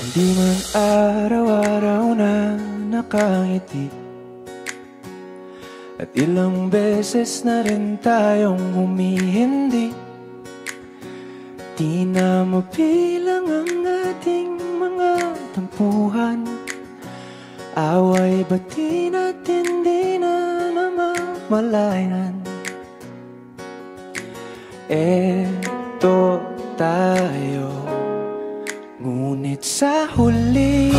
Hindi man araw-araw na nakangiti, at ilang beses na rin tayong humihindi. Di na mabilang ang ating mga tampuhan. Away bati natin di na namamalayan. Eto tayo, ngunit sa huli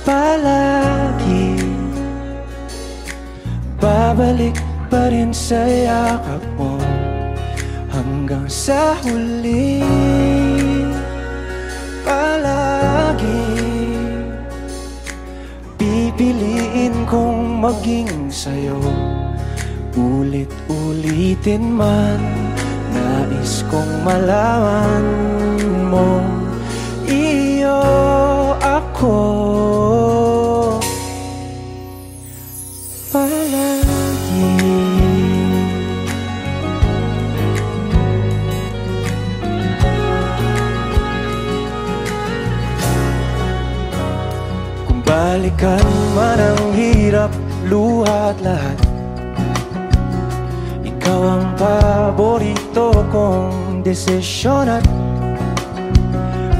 palagi babalik pa rin sa yakap mo. Hanggang sa huli palagi pipiliin kong maging sa'yo. Ulit-ulitin man, nais kong malaman mo, iyo ako palagi. Kung balikan man ang hirap, luha at lahat, ikaw ang paborito kong desisyon. At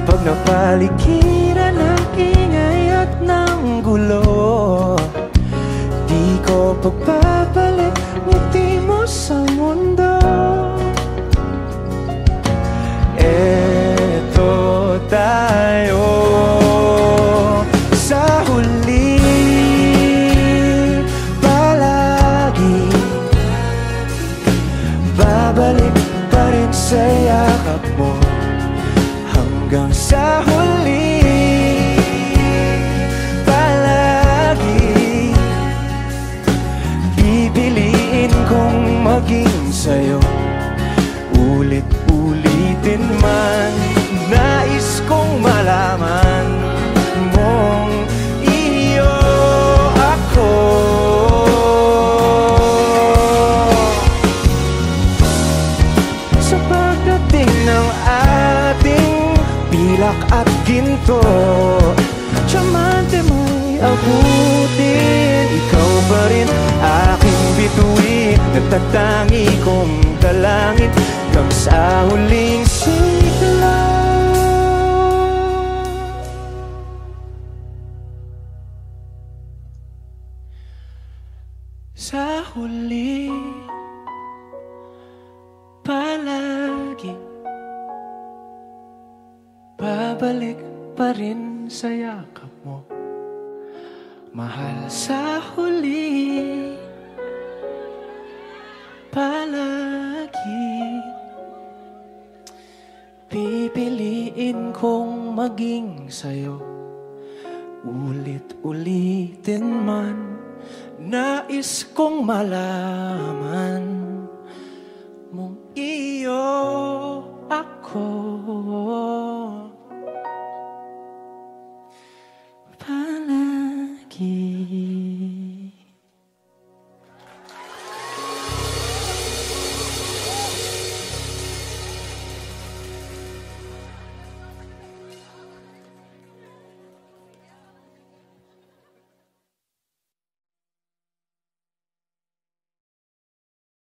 pag napaligiran ng ingay at ng gulo, di ko pagbabalik ngiti mo sa mundo. Eto tayo sa huli palagi, babalik pa rin sa yakap mo. Hanggang sa huli palagi pipiliin kong maging sa'yo. Ulit-ulitin man, nais kong malaman mong iyo ako. Sa pagdating ng ating pilak at ginto, tiyamante mo'y abutin. Ikaw pa rin aking bituin, nagtatangi kong dalangin hanggang sa huling sigla. Sa huli palagi babalik pa rin sa yakap mo, mahal. Sa huli palagi pipiliin kong maging sa'yo. Ulit-ulitin man, nais kong malaman mong iyo